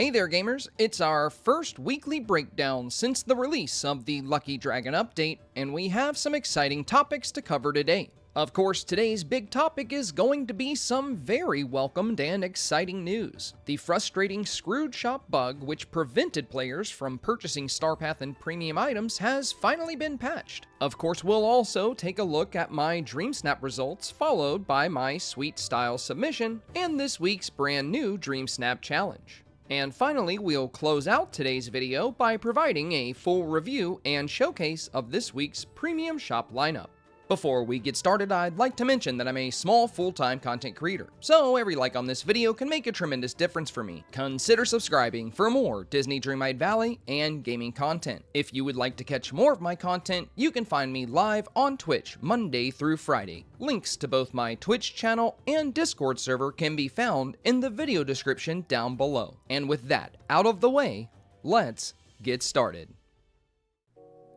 Hey there gamers, it's our first weekly breakdown since the release of the Lucky Dragon update, and we have some exciting topics to cover today. Of course, today's big topic is going to be some very welcomed and exciting news. The frustrating Scrooge Shop bug which prevented players from purchasing STARPATH and premium items has finally been patched. Of course, we'll also take a look at my Dreamsnap results, followed by my Sweet Style submission, and this week's brand new Dreamsnap challenge. And finally, we'll close out today's video by providing a full review and showcase of this week's premium shop lineup. Before we get started, I'd like to mention that I'm a small full-time content creator, so every like on this video can make a tremendous difference for me. Consider subscribing for more Disney Dreamlight Valley and gaming content. If you would like to catch more of my content, you can find me live on Twitch Monday through Friday. Links to both my Twitch channel and Discord server can be found in the video description down below. And with that out of the way, let's get started.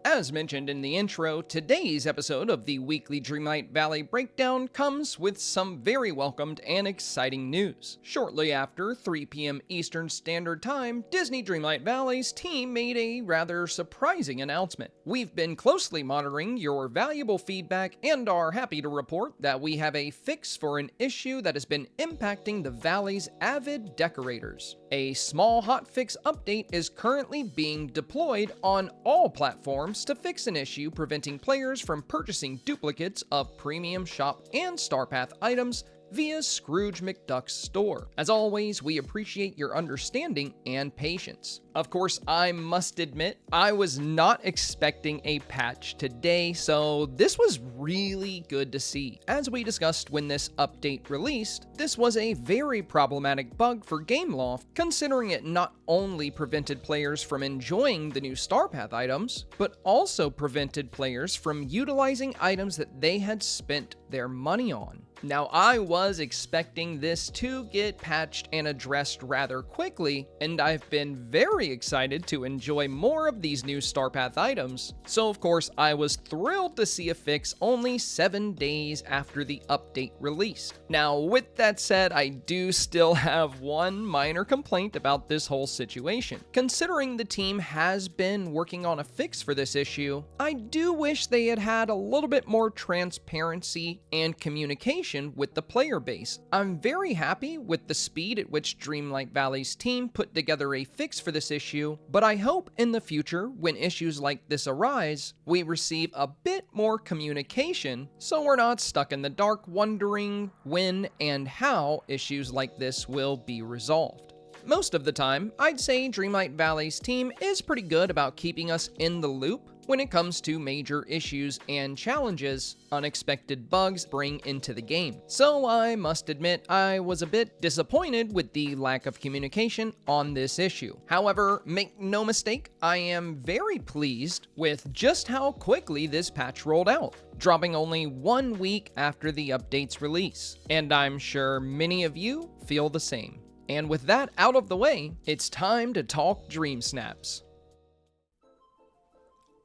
As mentioned in the intro, today's episode of the weekly Dreamlight Valley breakdown comes with some very welcomed and exciting news. Shortly after 3 p.m. Eastern Standard Time, Disney Dreamlight Valley's team made a rather surprising announcement. We've been closely monitoring your valuable feedback and are happy to report that we have a fix for an issue that has been impacting the Valley's avid decorators. A small hotfix update is currently being deployed on all platforms to fix an issue preventing players from purchasing duplicates of premium shop and STARPATH items via Scrooge McDuck's store. As always, we appreciate your understanding and patience. Of course, I must admit, I was not expecting a patch today, so this was really good to see. As we discussed when this update released, this was a very problematic bug for Gameloft, considering it not only prevented players from enjoying the new STARPATH items, but also prevented players from utilizing items that they had spent their money on. Now, I was expecting this to get patched and addressed rather quickly, and I've been very excited to enjoy more of these new STARPATH items, so of course I was thrilled to see a fix only 7 days after the update released. Now, with that said, I do still have one minor complaint about this whole situation. Considering the team has been working on a fix for this issue, I do wish they had had a little bit more transparency and communication with the player base. I'm very happy with the speed at which Dreamlight Valley's team put together a fix for this issue, but I hope in the future, when issues like this arise, we receive a bit more communication so we're not stuck in the dark wondering when and how issues like this will be resolved. Most of the time, I'd say Dreamlight Valley's team is pretty good about keeping us in the loop when it comes to major issues and challenges unexpected bugs bring into the game. So I must admit I was a bit disappointed with the lack of communication on this issue. However, make no mistake, I am very pleased with just how quickly this patch rolled out, dropping only 1 week after the update's release. And I'm sure many of you feel the same. And with that out of the way, it's time to talk Dreamsnaps.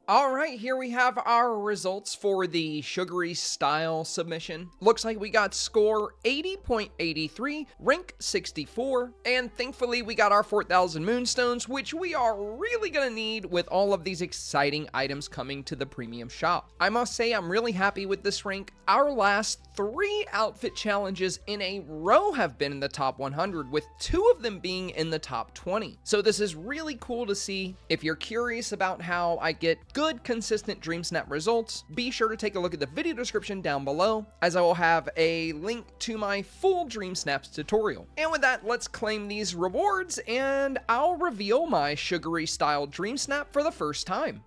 Alright, here we have our results for the Sugary Style submission. Looks like we got score 80.83, rank 64, and thankfully we got our 4,000 Moonstones, which we are really gonna need with all of these exciting items coming to the premium shop. I must say I'm really happy with this rank. Our last 3 outfit challenges in a row have been in the top 100, with 2 of them being in the top 20. So this is really cool to see. If you're curious about how I get good, consistent Dreamsnap results, be sure to take a look at the video description down below, as I will have a link to my full Dreamsnaps tutorial. And with that, let's claim these rewards, and I'll reveal my Sugary Style Dreamsnap for the first time.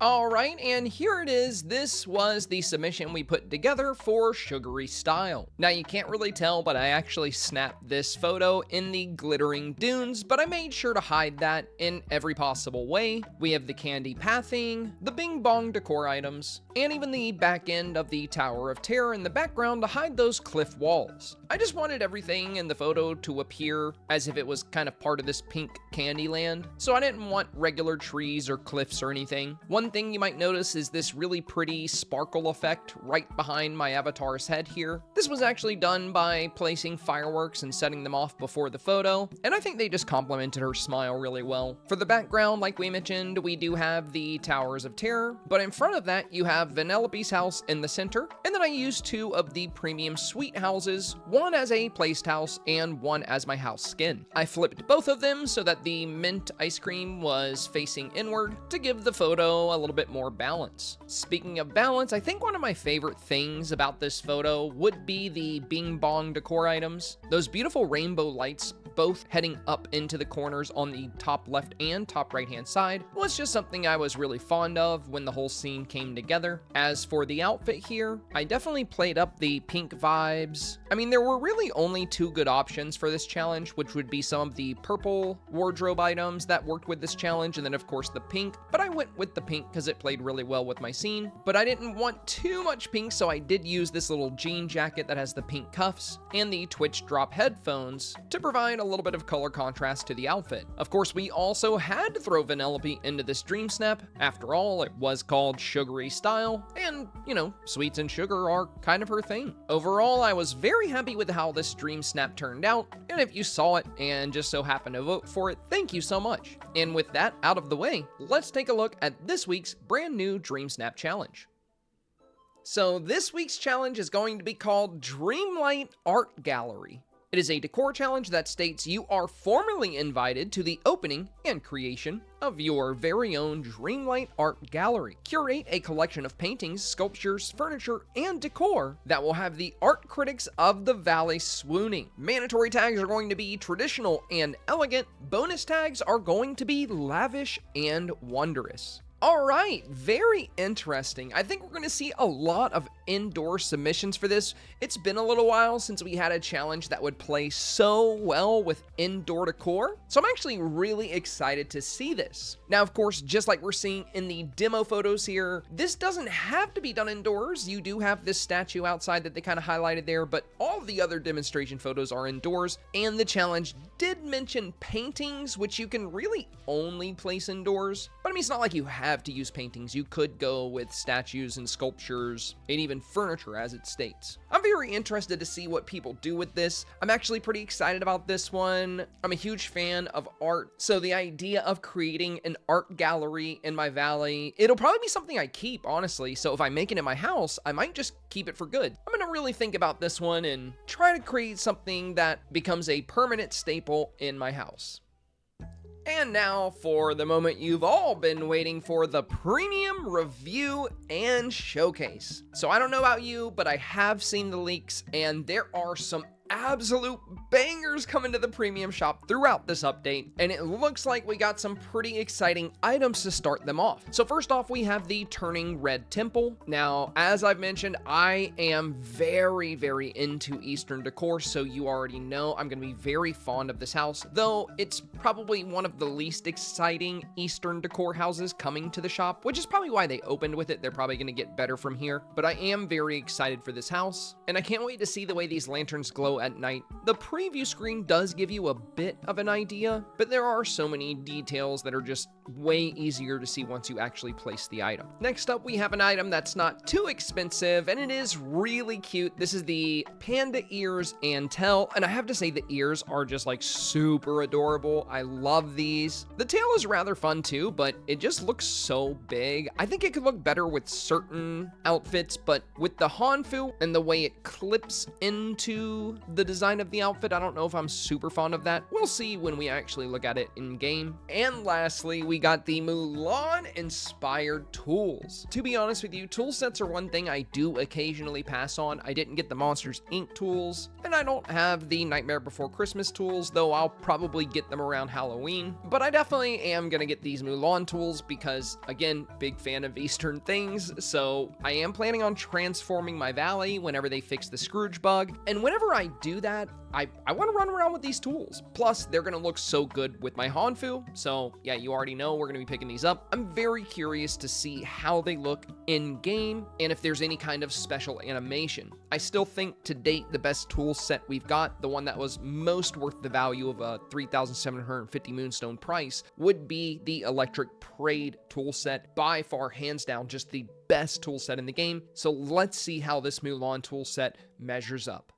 Alright, and here it is. This was the submission we put together for Sugary Style. Now you can't really tell, but I actually snapped this photo in the glittering dunes, but I made sure to hide that in every possible way. We have the candy pathing, the bing bong decor items, and even the back end of the Tower of Terror in the background to hide those cliff walls. I just wanted everything in the photo to appear as if it was kind of part of this pink candy land, so I didn't want regular trees or cliffs or anything. One One thing you might notice is this really pretty sparkle effect right behind my avatar's head here. This was actually done by placing fireworks and setting them off before the photo, and I think they just complemented her smile really well. For the background, like we mentioned, we do have the Towers of Terror, but in front of that, you have Vanellope's house in the center, and then I used 2 of the premium suite houses, one as a placed house and one as my house skin. I flipped both of them so that the mint ice cream was facing inward to give the photo a little bit more balance. Speaking of balance, I think one of my favorite things about this photo would be the Bing Bong decor items. Those beautiful rainbow lights both heading up into the corners on the top left and top right hand side was just something I was really fond of when the whole scene came together. As for the outfit here, I definitely played up the pink vibes. I mean, there were really only 2 good options for this challenge, which would be some of the purple wardrobe items that worked with this challenge, and then of course the pink, but I went with the pink because it played really well with my scene. But I didn't want too much pink, so I did use this little jean jacket that has the pink cuffs and the Twitch drop headphones to provide a little bit of color contrast to the outfit. Of course, we also had to throw Vanellope into this dream snap. After all, it was called Sugary Style, and, you know, sweets and sugar are kind of her thing. Overall, I was very happy with how this dream snap turned out, and if you saw it and just so happened to vote for it, thank you so much. And with that out of the way, let's take a look at this week's brand new Dream Snap Challenge. So this week's challenge is going to be called Dreamlight Art Gallery. It is a decor challenge that states you are formally invited to the opening and creation of your very own Dreamlight Art Gallery. Curate a collection of paintings, sculptures, furniture, and decor that will have the art critics of the valley swooning. Mandatory tags are going to be traditional and elegant. Bonus tags are going to be lavish and wondrous. All right, very interesting. I think we're going to see a lot of indoor submissions for this. It's been a little while since we had a challenge that would play so well with indoor decor, so I'm actually really excited to see this. Now, of course, just like we're seeing in the demo photos here, this doesn't have to be done indoors. You do have this statue outside that they kind of highlighted there, but all the other demonstration photos are indoors, and the challenge did mention paintings, which you can really only place indoors. But I mean, it's not like you have to use paintings. You could go with statues and sculptures and even furniture, as it states. I'm very interested to see what people do with this. I'm actually pretty excited about this one. I'm a huge fan of art, so the idea of creating an art gallery in my valley, it'll probably be something I keep, honestly. So if I make it in my house, I might just keep it for good. I'm gonna really think about this one and try to create something that becomes a permanent staple in my house. And now for the moment you've all been waiting for, the premium review and showcase. So I don't know about you, but I have seen the leaks, and there are some absolute bangers coming to the premium shop throughout this update, and it looks like we got some pretty exciting items to start them off. So first off, we have the Turning Red Temple. Now, as I've mentioned, I am very, very into Eastern decor, so you already know I'm gonna be very fond of this house, though it's probably one of the least exciting Eastern decor houses coming to the shop, which is probably why they opened with it. They're probably gonna get better from here, but I am very excited for this house, and I can't wait to see the way these lanterns glow at night. The preview screen does give you a bit of an idea, but there are so many details that are just way easier to see once you actually place the item. Next up, we have an item that's not too expensive, and it is really cute. This is the panda ears and tail, and I have to say the ears are just like super adorable. I love these. The tail is rather fun too, but it just looks so big. I think it could look better with certain outfits, but with the Hanfu and the way it clips into the design of the outfit, I don't know if I'm super fond of that. We'll see when we actually look at it in game. And lastly, we got the Mulan inspired tools. To be honest with you, tool sets are one thing I do occasionally pass on. I didn't get the Monsters Inc. tools, and I don't have the Nightmare Before Christmas tools, though I'll probably get them around Halloween. But I definitely am gonna get these Mulan tools because, again, big fan of Eastern things, so I am planning on transforming my valley whenever they fix the Scrooge bug. And whenever I do that, I want to run around with these tools. Plus, they're going to look so good with my Hanfu. So yeah, you already know we're going to be picking these up. I'm very curious to see how they look in game and if there's any kind of special animation. I still think to date the best tool set we've got, the one that was most worth the value of a 3,750 Moonstone price, would be the Electric Parade tool set. By far, hands down, just the best tool set in the game. So let's see how this Mulan tool set measures up.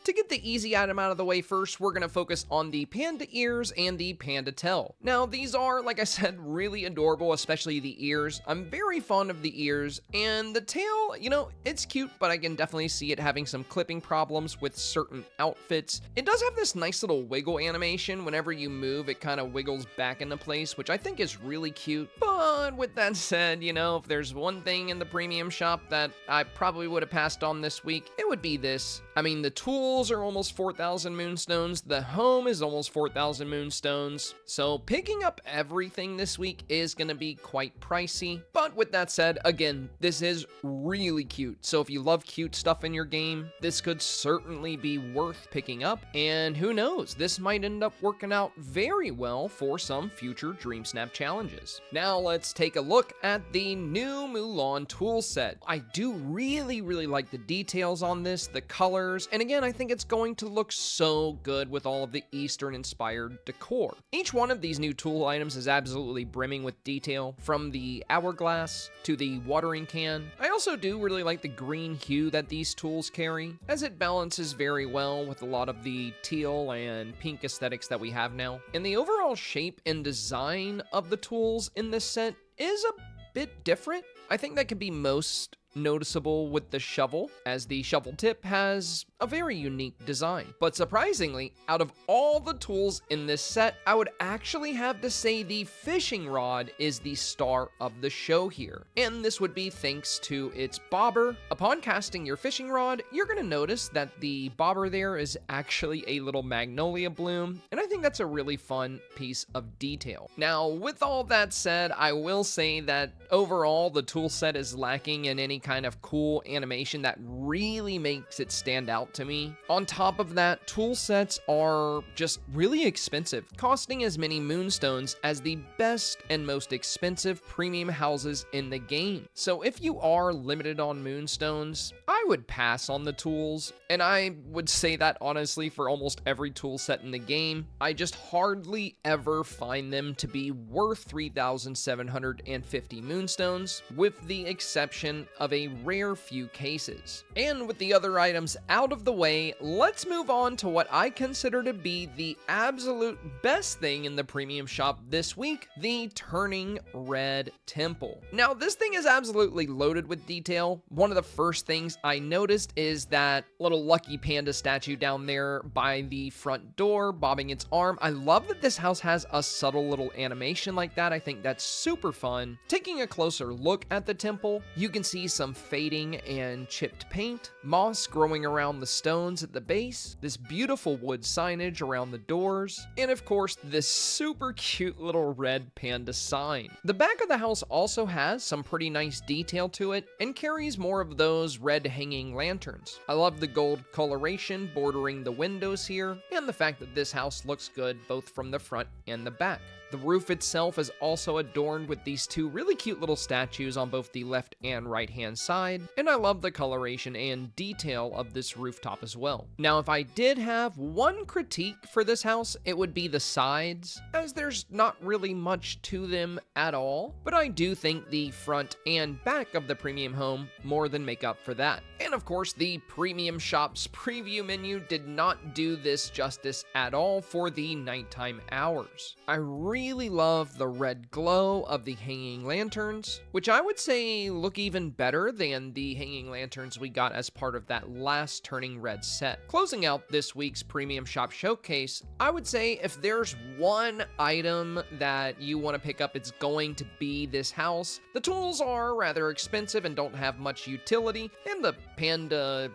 To get the easy item out of the way first, we're going to focus on the panda ears and the panda tail. Now, these are, like I said, really adorable, especially the ears. I'm very fond of the ears, and the tail, you know, it's cute, but I can definitely see it having some clipping problems with certain outfits. It does have this nice little wiggle animation. Whenever you move, it kind of wiggles back into place, which I think is really cute. But with that said, you know, if there's one thing in the premium shop that I probably would have passed on this week, it would be this. I mean, the tools are almost 4,000 moonstones. The home is almost 4,000 moonstones. So picking up everything this week is going to be quite pricey. But with that said, again, this is really cute. So if you love cute stuff in your game, this could certainly be worth picking up. And who knows, this might end up working out very well for some future Dreamsnap challenges. Now let's take a look at the new Mulan tool set. I do really like the details on this, the colors, and again, I think it's going to look so good with all of the Eastern inspired decor. Each one of these new tool items is absolutely brimming with detail, from the hourglass to the watering can. I also do really like the green hue that these tools carry, as it balances very well with a lot of the teal and pink aesthetics that we have now. And the overall shape and design of the tools in this set is a bit different. I think that could be most noticeable with the shovel, as the shovel tip has a very unique design. But surprisingly, out of all the tools in this set, I would actually have to say the fishing rod is the star of the show here. And this would be thanks to its bobber. Upon casting your fishing rod, you're going to notice that the bobber there is actually a little magnolia bloom, and I think that's a really fun piece of detail. Now, with all that said, I will say that overall the tool set is lacking in any kind of cool animation that really makes it stand out to me. On top of that, tool sets are just really expensive, costing as many moonstones as the best and most expensive premium houses in the game. So if you are limited on moonstones, I would pass on the tools, and I would say that honestly for almost every tool set in the game. I just hardly ever find them to be worth 3,750 moonstones, with the exception of a rare few cases. And with the other items out of the way, let's move on to what I consider to be the absolute best thing in the premium shop this week, the Turning Red Temple. Now, this thing is absolutely loaded with detail. One of the first things I noticed is that little lucky panda statue down there by the front door, bobbing its arm. I love that this house has a subtle little animation like that. I think that's super fun. Taking a closer look at the temple, you can see some fading and chipped paint, moss growing around the stones at the base, this beautiful wood signage around the doors, and of course this super cute little red panda sign. The back of the house also has some pretty nice detail to it and carries more of those red hanging lanterns. I love the gold coloration bordering the windows here, and the fact that this house looks good both from the front and the back. The roof itself is also adorned with these two really cute little statues on both the left and right hand side, and I love the coloration and detail of this rooftop as well. Now, if I did have one critique for this house, it would be the sides, as there's not really much to them at all, but I do think the front and back of the premium home more than make up for that. And of course, the premium shop's preview menu did not do this justice at all for the nighttime hours. I really love the red glow of the hanging lanterns, which I would say look even better than the hanging lanterns we got as part of that last Turning Red set. Closing out this week's premium shop showcase, I would say if there's one item that you want to pick up, it's going to be this house. The tools are rather expensive and don't have much utility, and the panda,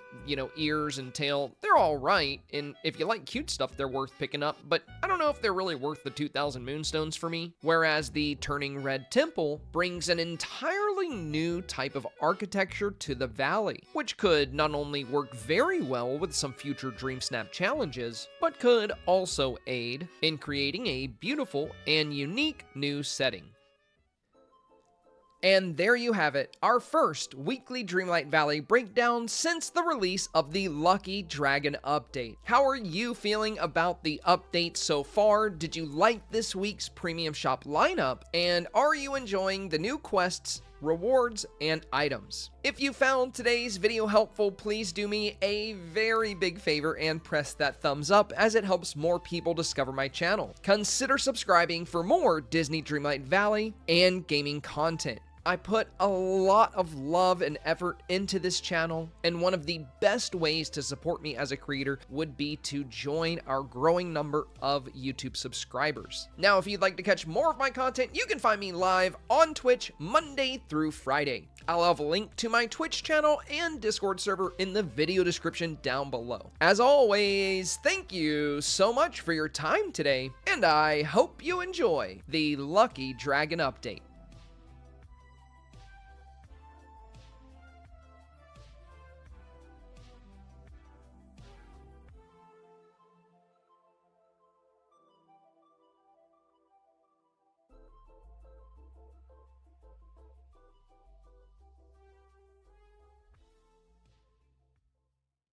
ears and tail, they're all right, and if you like cute stuff, they're worth picking up, but I don't know if they're really worth the 2,000 moonstones for me. Whereas the Turning Red Temple brings an entirely new type of architecture to the valley, which could not only work very well with some future Dreamsnap challenges, but could also aid in creating a beautiful and unique new setting. And there you have it, our first weekly Dreamlight Valley breakdown since the release of the Lucky Dragon update. How are you feeling about the update so far? Did you like this week's premium shop lineup? And are you enjoying the new quests, rewards, and items? If you found today's video helpful, please do me a very big favor and press that thumbs up, as it helps more people discover my channel. Consider subscribing for more Disney Dreamlight Valley and gaming content. I put a lot of love and effort into this channel, and one of the best ways to support me as a creator would be to join our growing number of YouTube subscribers. Now, if you'd like to catch more of my content, you can find me live on Twitch Monday through Friday. I'll have a link to my Twitch channel and Discord server in the video description down below. As always, thank you so much for your time today, and I hope you enjoy the Lucky Dragon update.